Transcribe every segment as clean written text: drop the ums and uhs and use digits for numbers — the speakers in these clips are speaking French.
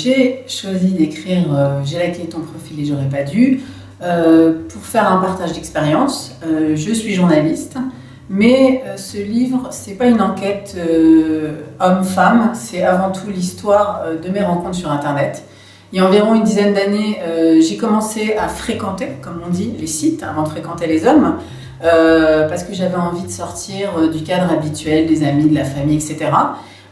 j'ai choisi d'écrire J'ai laqué ton profil et j'aurais pas dû pour faire un partage d'expérience. Je suis journaliste, mais ce livre, c'est pas une enquête homme-femme, c'est avant tout l'histoire de mes rencontres sur Internet. Il y a environ une dizaine d'années, j'ai commencé à fréquenter, comme on dit, les sites avant de fréquenter les hommes, parce que j'avais envie de sortir du cadre habituel des amis, de la famille, etc.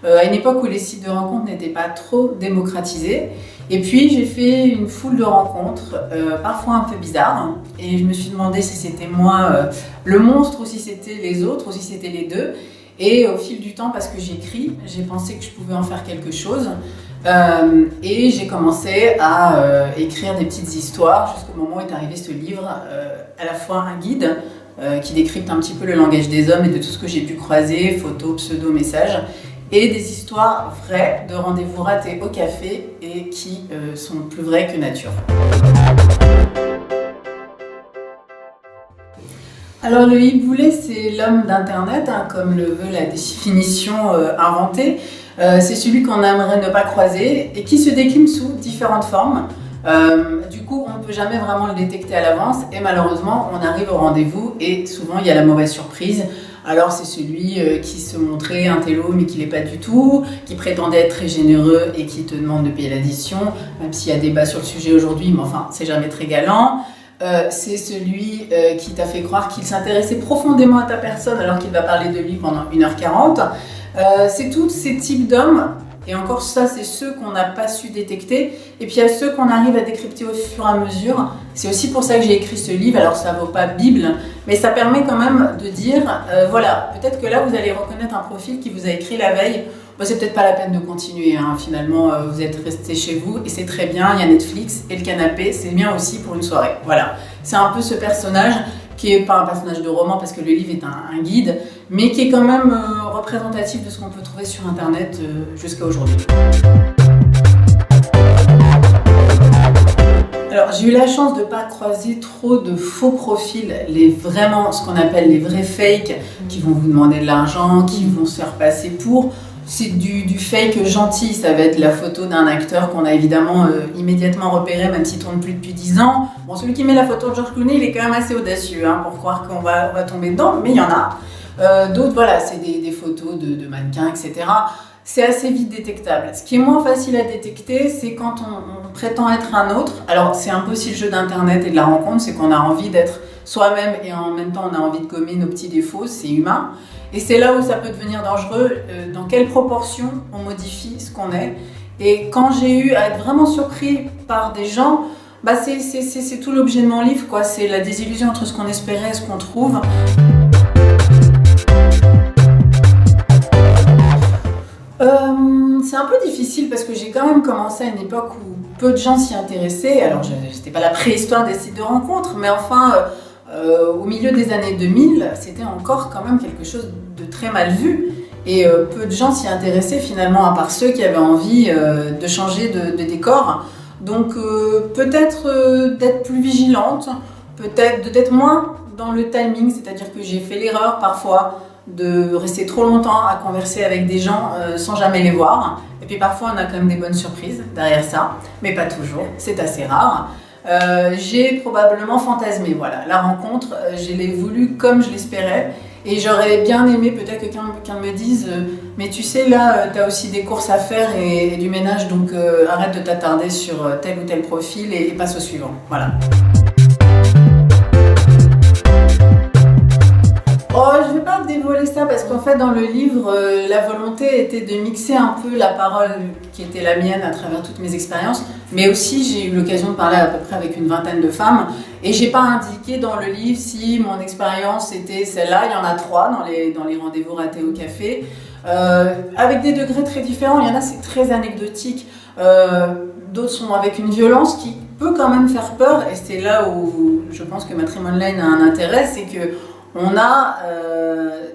À une époque où les sites de rencontres n'étaient pas trop démocratisés. Et puis j'ai fait une foule de rencontres, parfois un peu bizarres, et je me suis demandé si c'était moi le monstre ou si c'était les autres ou si c'était les deux. Et au fil du temps, parce que j'écris, j'ai pensé que je pouvais en faire quelque chose. Et j'ai commencé à écrire des petites histoires jusqu'au moment où est arrivé ce livre, à la fois un guide qui décrypte un petit peu le langage des hommes et de tout ce que j'ai pu croiser, photos, pseudo, messages, et des histoires vraies de rendez-vous ratés au café et qui sont plus vraies que nature. Alors le hiboulet, c'est l'homme d'Internet, comme le veut la définition inventée. C'est celui qu'on aimerait ne pas croiser et qui se décline sous différentes formes. Du coup, on ne peut jamais vraiment le détecter à l'avance et malheureusement, on arrive au rendez-vous et souvent, il y a la mauvaise surprise. Alors c'est celui qui se montrait intello mais qui l'est pas du tout, qui prétendait être très généreux et qui te demande de payer l'addition, même s'il y a débat sur le sujet aujourd'hui, mais enfin, c'est jamais très galant. C'est celui qui t'a fait croire qu'il s'intéressait profondément à ta personne alors qu'il va parler de lui pendant 1h40. C'est tous ces types d'hommes, et encore ça, c'est ceux qu'on n'a pas su détecter, et puis il y a ceux qu'on arrive à décrypter au fur et à mesure. C'est aussi pour ça que j'ai écrit ce livre, alors ça vaut pas Bible, mais ça permet quand même de dire, voilà, peut-être que là vous allez reconnaître un profil qui vous a écrit la veille. Bon, c'est peut-être pas la peine de continuer, finalement, vous êtes resté chez vous, et c'est très bien, il y a Netflix et le canapé, c'est bien aussi pour une soirée. Voilà, c'est un peu ce personnage qui n'est pas un personnage de roman parce que le livre est un guide, mais qui est quand même représentatif de ce qu'on peut trouver sur Internet jusqu'à aujourd'hui. Alors, j'ai eu la chance de ne pas croiser trop de faux profils, ce qu'on appelle les vrais fakes, qui vont vous demander de l'argent, qui vont se faire passer pour. C'est du fake gentil, ça va être la photo d'un acteur qu'on a évidemment immédiatement repéré, même s'il tourne plus depuis 10 ans. Bon, celui qui met la photo de George Clooney, il est quand même assez audacieux pour croire qu'on va tomber dedans, mais il y en a. D'autres, voilà, c'est des photos de mannequins, etc. C'est assez vite détectable. Ce qui est moins facile à détecter, c'est quand on prétend être un autre. Alors, c'est un peu aussi le jeu d'Internet et de la rencontre, c'est qu'on a envie d'être soi-même et en même temps, on a envie de gommer nos petits défauts, c'est humain. Et c'est là où ça peut devenir dangereux, dans quelle proportion on modifie ce qu'on est. Et quand j'ai eu à être vraiment surpris par des gens, c'est tout l'objet de mon livre, quoi. C'est la désillusion entre ce qu'on espérait et ce qu'on trouve. C'est un peu difficile parce que j'ai quand même commencé à une époque où peu de gens s'y intéressaient. Alors, c'était pas la préhistoire des sites de rencontres, mais enfin... au milieu des années 2000, c'était encore quand même quelque chose de très mal vu et peu de gens s'y intéressaient finalement, à part ceux qui avaient envie de changer de décor. Donc peut-être d'être plus vigilante, peut-être d'être moins dans le timing, c'est-à-dire que j'ai fait l'erreur parfois de rester trop longtemps à converser avec des gens sans jamais les voir. Et puis parfois on a quand même des bonnes surprises derrière ça, mais pas toujours, c'est assez rare. J'ai probablement fantasmé, voilà, la rencontre, je l'ai voulu comme je l'espérais et j'aurais bien aimé peut-être que quelqu'un me dise mais tu sais là t'as aussi des courses à faire et du ménage donc arrête de t'attarder sur tel ou tel profil et passe au suivant, voilà. Oh, je vais pas dévoiler ça parce qu'en fait dans le livre, la volonté était de mixer un peu la parole qui était la mienne à travers toutes mes expériences, mais aussi j'ai eu l'occasion de parler à peu près avec une vingtaine de femmes et j'ai pas indiqué dans le livre si mon expérience était celle-là. Il y en a 3 dans les rendez-vous ratés au café, avec des degrés très différents. Il y en a c'est très anecdotique, d'autres sont avec une violence qui peut quand même faire peur et c'est là où je pense que Matrimony Line a un intérêt, c'est que on a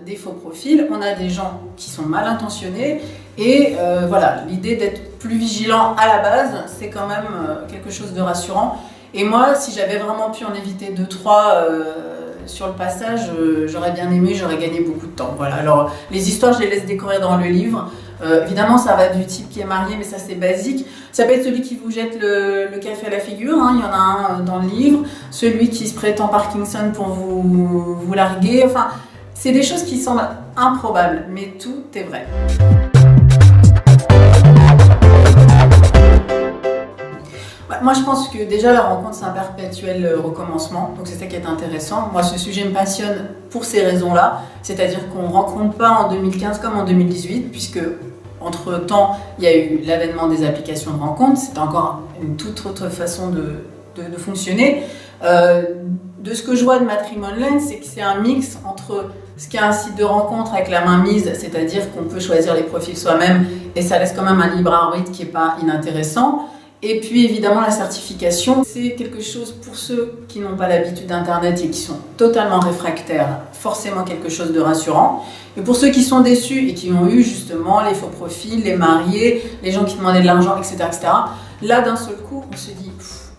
des faux profils, on a des gens qui sont mal intentionnés et voilà, l'idée d'être plus vigilant à la base, c'est quand même quelque chose de rassurant. Et moi, si j'avais vraiment pu en éviter 2-3 sur le passage, j'aurais bien aimé, j'aurais gagné beaucoup de temps. Voilà. Alors, les histoires, je les laisse découvrir dans le livre. Évidemment, ça va du type qui est marié, mais ça c'est basique. Ça peut être celui qui vous jette le café à la figure, hein, il y en a un dans le livre. Celui qui se prétend Parkinson pour vous larguer. Enfin, c'est des choses qui semblent improbables, mais tout est vrai. Moi, je pense que déjà, la rencontre, c'est un perpétuel recommencement. Donc, c'est ça qui est intéressant. Moi, ce sujet me passionne pour ces raisons-là. C'est-à-dire qu'on ne rencontre pas en 2015 comme en 2018, puisque, entre-temps, il y a eu l'avènement des applications de rencontre. C'est encore une toute autre façon de fonctionner. De ce que je vois de Matrimony Land, c'est que c'est un mix entre ce qui est un site de rencontre avec la mainmise, c'est-à-dire qu'on peut choisir les profils soi-même, et ça laisse quand même un libre arbitre qui n'est pas inintéressant. Et puis évidemment la certification, c'est quelque chose pour ceux qui n'ont pas l'habitude d'Internet et qui sont totalement réfractaires, forcément quelque chose de rassurant. Et pour ceux qui sont déçus et qui ont eu justement les faux profils, les mariés, les gens qui demandaient de l'argent, etc., là d'un seul coup on se dit,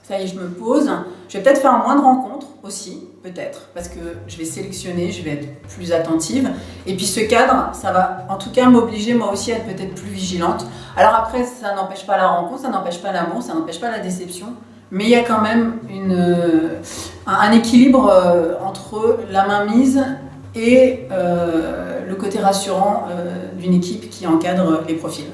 ça y est, je me pose, je vais peut-être faire moins de rencontres aussi, peut-être, parce que je vais sélectionner, je vais être plus attentive. Et puis ce cadre, ça va en tout cas m'obliger moi aussi à être peut-être plus vigilante. Alors après, ça n'empêche pas la rencontre, ça n'empêche pas l'amour, ça n'empêche pas la déception, mais il y a quand même un équilibre entre la mainmise et le côté rassurant d'une équipe qui encadre les profils.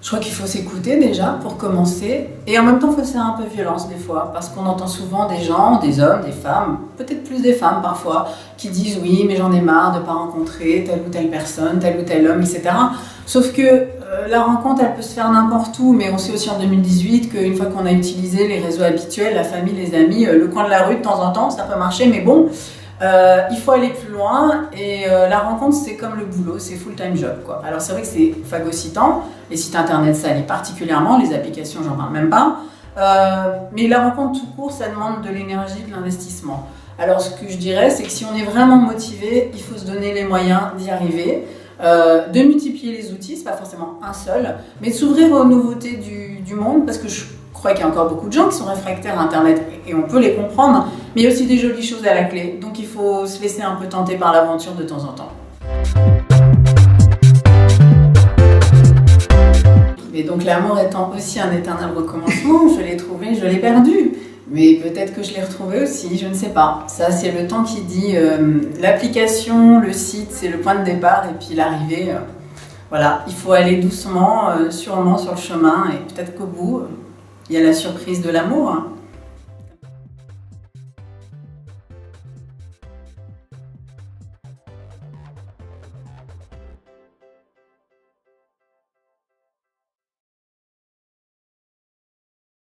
Je crois qu'il faut s'écouter déjà pour commencer, et en même temps il faut faire un peu violence des fois, parce qu'on entend souvent des gens, des hommes, des femmes, peut-être plus des femmes parfois, qui disent oui mais j'en ai marre de ne pas rencontrer telle ou telle personne, tel ou tel homme, etc. Sauf que la rencontre elle peut se faire n'importe où, mais on sait aussi en 2018 qu'une fois qu'on a utilisé les réseaux habituels, la famille, les amis, le coin de la rue de temps en temps ça peut marcher, mais bon, il faut aller plus loin, et la rencontre c'est comme le boulot, c'est full-time job quoi. Alors c'est vrai que c'est phagocytant, les sites internet ça l'est particulièrement, les applications j'en parle même pas, mais la rencontre tout court ça demande de l'énergie, de l'investissement. Alors ce que je dirais c'est que si on est vraiment motivé, il faut se donner les moyens d'y arriver, de multiplier les outils, c'est pas forcément un seul, mais de s'ouvrir aux nouveautés du monde, parce que je crois qu'il y a encore beaucoup de gens qui sont réfractaires à Internet et on peut les comprendre, mais il y a aussi des jolies choses à la clé, donc il faut se laisser un peu tenter par l'aventure de temps en temps. Et donc l'amour étant aussi un éternel recommencement, je l'ai trouvé, je l'ai perdu, mais peut-être que je l'ai retrouvé aussi, je ne sais pas. Ça c'est le temps qui dit, l'application, le site c'est le point de départ et puis l'arrivée, voilà, il faut aller doucement, sûrement sur le chemin, et peut-être qu'au bout, il y a la surprise de l'amour.